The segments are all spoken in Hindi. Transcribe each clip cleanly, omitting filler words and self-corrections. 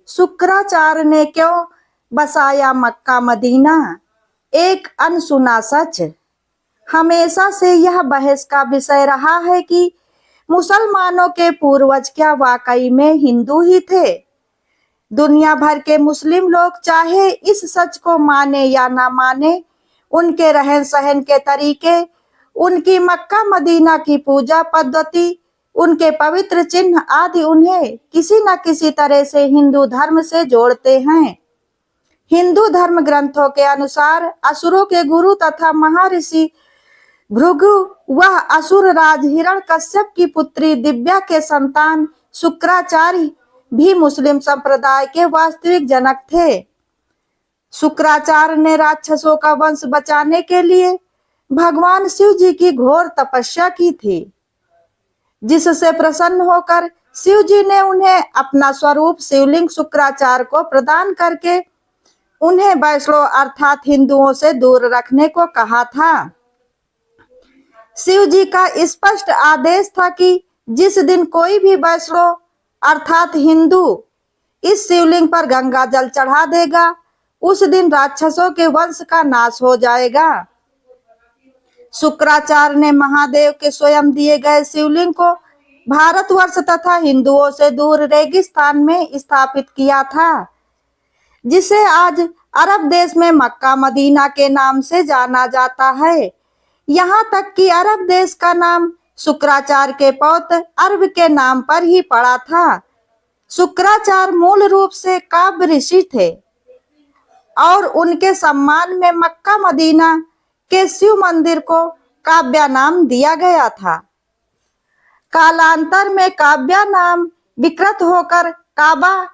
शुक्राचार्य ने क्यों बसाया मक्का मदीना, एक अनसुना सच। हमेशा से यह बहस का विषय रहा है कि मुसलमानों के पूर्वज क्या वाकई में हिंदू ही थे। दुनिया भर के मुस्लिम लोग चाहे इस सच को माने या ना माने, उनके रहन सहन के तरीके, उनकी मक्का मदीना की पूजा पद्धति, उनके पवित्र चिन्ह आदि उन्हें किसी न किसी तरह से हिंदू धर्म से जोड़ते हैं। हिंदू धर्म ग्रंथों के अनुसार असुरों के गुरु तथा महर्षि भृगु वह असुर राज हिरण्यकश्यप की पुत्री दिव्या के संतान शुक्राचार्य भी मुस्लिम संप्रदाय के वास्तविक जनक थे। शुक्राचार्य ने राक्षसों का वंश बचाने के लिए भगवान शिव जी की घोर तपस्या की थी, जिससे प्रसन्न होकर शिव जी ने उन्हें अपना स्वरूप शिवलिंग शुक्राचार्य को प्रदान करके उन्हें वैष्णव अर्थात हिंदुओं से दूर रखने को कहा था। शिव जी का स्पष्ट आदेश था कि जिस दिन कोई भी वैष्णव अर्थात हिंदू इस शिवलिंग पर गंगा जल चढ़ा देगा, उस दिन राक्षसों के वंश का नाश हो जाएगा। शुक्राचार्य ने महादेव के स्वयं दिए गए शिवलिंग को भारतवर्ष तथा हिंदुओं से दूर रेगिस्तान में स्थापित किया था, जिसे आज अरब देश में मक्का मदीना के नाम से जाना जाता है। यहाँ तक कि अरब देश का नाम शुक्राचार्य के पौत्र अरब के नाम पर ही पड़ा था। शुक्राचार्य मूल रूप से काव्य ऋषि थे और उनके सम्मान में मक्का मदीना के शिव मंदिर को काव्या नाम दिया गया था। कालांतर में काव्या नाम विकृत होकर काबा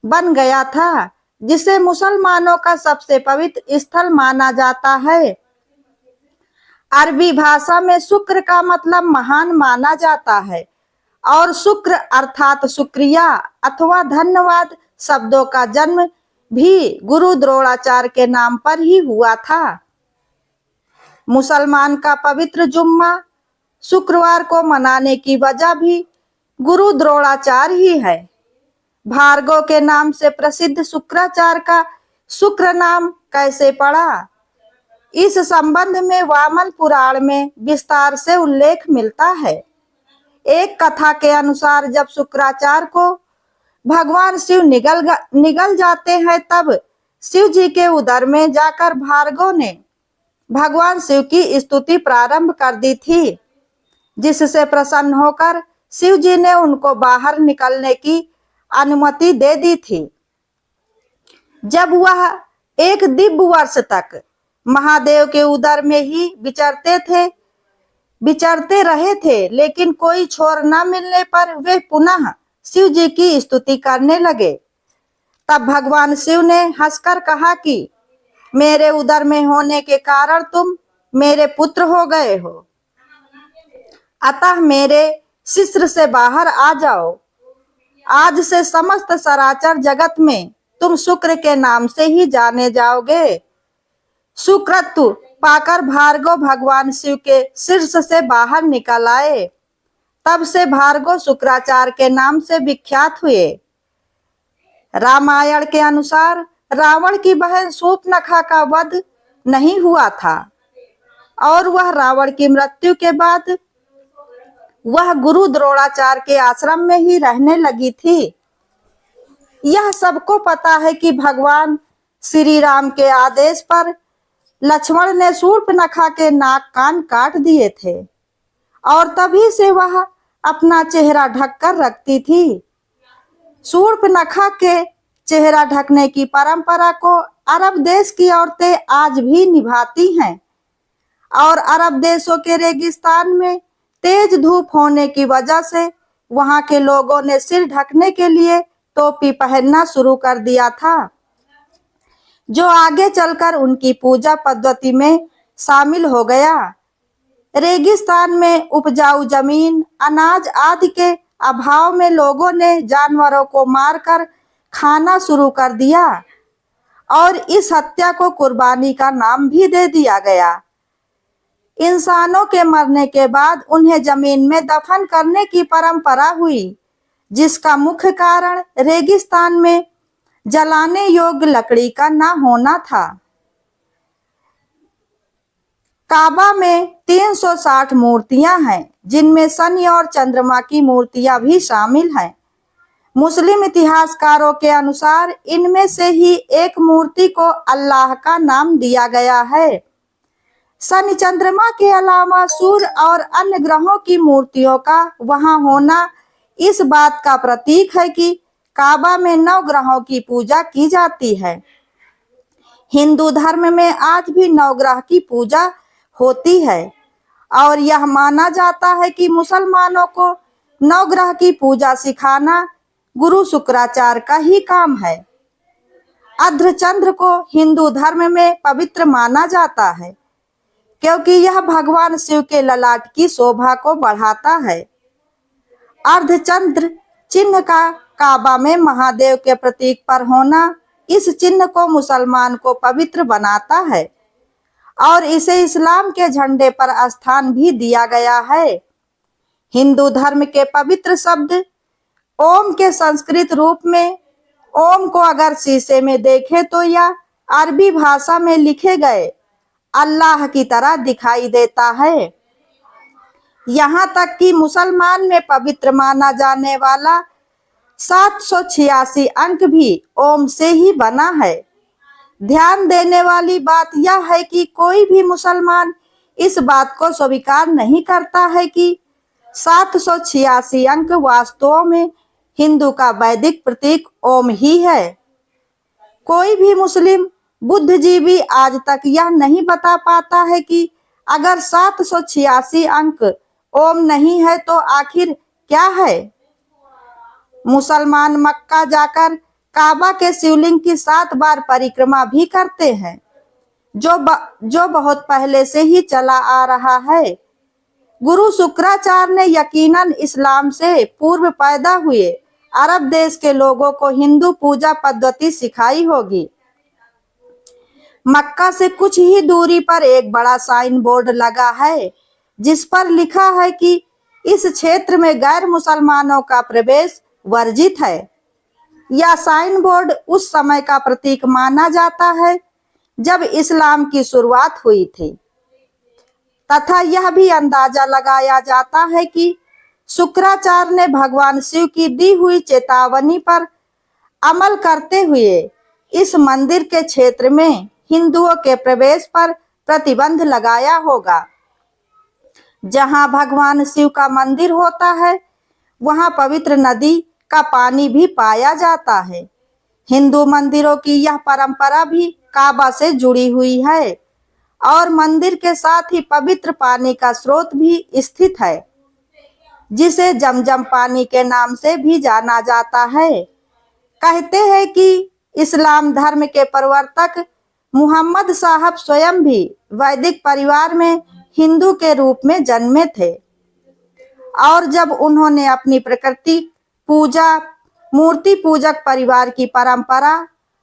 बन गया था, जिसे मुसलमानों का सबसे पवित्र स्थल माना जाता है। अरबी भाषा में शुक्र का मतलब महान माना जाता है और शुक्र अर्थात शुक्रिया अथवा धन्यवाद शब्दों का जन्म भी गुरु द्रोणाचार्य के नाम पर ही हुआ था। मुसलमान का पवित्र जुम्मा शुक्रवार को मनाने की वजह भी गुरु द्रोणाचार्य ही है। भार्गव के नाम से प्रसिद्ध शुक्राचार्य का शुक्र नाम कैसे पड़ा, इस संबंध में वामन पुराण में विस्तार से उल्लेख मिलता है। एक कथा के अनुसार जब शुक्राचार्य को भगवान शिव निगल जाते हैं, तब शिव जी के उदर में जाकर भार्गव ने भगवान शिव की स्तुति प्रारंभ कर दी थी, जिससे प्रसन्न होकर शिव जी ने उनको बाहर निकलने की अनुमति दे दी थी। जब वह एक दिव्य वर्ष तक महादेव के उदर में ही विचरते रहे थे, लेकिन कोई छोर न मिलने पर वे पुनः शिव जी की स्तुति करने लगे। तब भगवान शिव ने हंसकर कहा कि मेरे उदर में होने के कारण तुम मेरे पुत्र हो गए हो, अतः मेरे शिश्र से बाहर आ जाओ। आज से समस्त सराचर जगत में तुम शुक्र के नाम से ही जाने जाओगे। सुकृत्व पाकर भार्गव भगवान शिव के शीर्ष से बाहर निकल आए। तब से भार्गव शुक्राचार्य के नाम से विख्यात हुए। रामायण के अनुसार रावण की बहन शूर्पणखा का वध नहीं हुआ था और वह रावण की मृत्यु के बाद वह गुरु द्रोणाचार्य के आश्रम में ही रहने लगी थी। यह सबको पता है कि भगवान श्री राम के आदेश पर लक्ष्मण ने शूर्पणखा के नाक कान काट दिए थे और तभी से वह अपना चेहरा ढककर रखती थी। शूर्पणखा के चेहरा ढकने की परंपरा को अरब देश की औरतें आज भी निभाती हैं और अरब देशों के रेगिस्तान में तेज धूप होने की वजह से वहां के लोगों ने सिर ढकने के लिए टोपी पहनना शुरू कर दिया था, जो आगे चलकर उनकी पूजा पद्धति में शामिल हो गया। रेगिस्तान में उपजाऊ जमीन, अनाज आदि के अभाव में लोगों ने जानवरों को मारकर खाना शुरू कर दिया और इस हत्या को कुर्बानी का नाम भी दे दिया गया। इंसानों के मरने के बाद उन्हें जमीन में दफन करने की परंपरा हुई, जिसका मुख्य कारण रेगिस्तान में जलाने योग्य लकड़ी का ना होना था। काबा में 360 मूर्तियां हैं, जिनमें शनि और चंद्रमा की मूर्तियां भी शामिल हैं। मुस्लिम इतिहासकारों के अनुसार इनमें से ही एक मूर्ति को अल्लाह का नाम दिया गया है। शनि चंद्रमा के अलावा सूर्य और अन्य ग्रहों की मूर्तियों का वहां होना इस बात का प्रतीक है कि काबा में 9 ग्रहों की पूजा की जाती है। हिंदू धर्म में आज भी 9 ग्रह की पूजा होती है और यह माना जाता है कि मुसलमानों को 9 ग्रह की पूजा सिखाना गुरु शुक्राचार्य का ही काम है। अर्धचंद्र को हिंदू धर्म में पवित्र माना जाता है, क्योंकि यह भगवान शिव के ललाट की शोभा को बढ़ाता है। अर्धचंद्र चिन्ह का काबा में महादेव के प्रतीक पर होना इस चिन्ह को मुसलमान को पवित्र बनाता है और इसे इस्लाम के झंडे पर स्थान भी दिया गया है। हिंदू धर्म के पवित्र शब्द ओम के संस्कृत रूप में ओम को अगर शीशे में देखें तो यह अरबी भाषा में लिखे गए अल्लाह की तरह दिखाई देता है। यहाँ तक कि मुसलमान में पवित्र माना जाने वाला 786 अंक भी ओम से ही बना है। ध्यान देने वाली बात यह है कि कोई भी मुसलमान इस बात को स्वीकार नहीं करता है कि 786 अंक वास्तव में हिंदू का वैदिक प्रतीक ओम ही है। कोई भी मुस्लिम बुद्धिजीवी आज तक यह नहीं बता पाता है कि अगर 786 अंक ओम नहीं है तो आखिर क्या है। मुसलमान मक्का जाकर काबा के शिवलिंग की 7 बार परिक्रमा भी करते हैं, जो बहुत पहले से ही चला आ रहा है। गुरु शुक्राचार्य ने यकीनन इस्लाम से पूर्व पैदा हुए अरब देश के लोगों को हिंदू पूजा पद्धति सिखाई होगी। मक्का से कुछ ही दूरी पर एक बड़ा साइन बोर्ड लगा है, जिस पर लिखा है कि इस क्षेत्र में गैर मुसलमानों का प्रवेश वर्जित है। यह साइन बोर्ड उस समय का प्रतीक माना जाता है जब इस्लाम की शुरुआत हुई थी, तथा यह भी अंदाजा लगाया जाता है कि शुक्राचार्य ने भगवान शिव की दी हुई चेतावनी पर अमल करते हुए इस मंदिर के क्षेत्र में हिंदुओं के प्रवेश पर प्रतिबंध लगाया होगा। जहां भगवान शिव का मंदिर होता है, वहां पवित्र नदी का पानी भी पाया जाता है। हिंदू मंदिरों की यह परंपरा भी काबा से जुड़ी हुई है और मंदिर के साथ ही पवित्र पानी का स्रोत भी स्थित है, जिसे जमजम पानी के नाम से भी जाना जाता है। कहते हैं कि इस्लाम धर्म के प्रवर्तक मुहम्मद साहब स्वयं भी वैदिक परिवार में हिंदू के रूप में जन्मे थे और जब उन्होंने अपनी प्रकृति पूजा, मूर्ति पूजक परिवार की परंपरा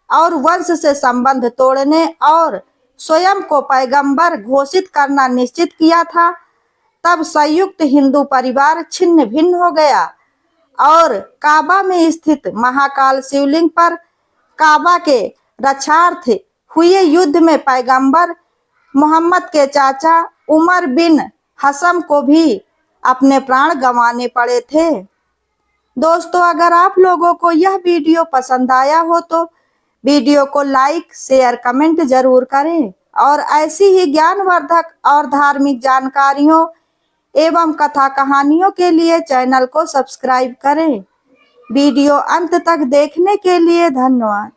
और वंश से संबंध तोड़ने और स्वयं को पैगंबर घोषित करना निश्चित किया था, तब संयुक्त हिंदू परिवार छिन्न भिन्न हो गया और काबा में स्थित महाकाल शिवलिंग पर काबा के रक्षार्थ हुए युद्ध में पैगंबर मोहम्मद के चाचा उमर बिन हसम को भी अपने प्राण गंवाने पड़े थे। दोस्तों, अगर आप लोगों को यह वीडियो पसंद आया हो तो वीडियो को लाइक, शेयर, कमेंट जरूर करें और ऐसी ही ज्ञानवर्धक और धार्मिक जानकारियों एवं कथा कहानियों के लिए चैनल को सब्सक्राइब करें। वीडियो अंत तक देखने के लिए धन्यवाद।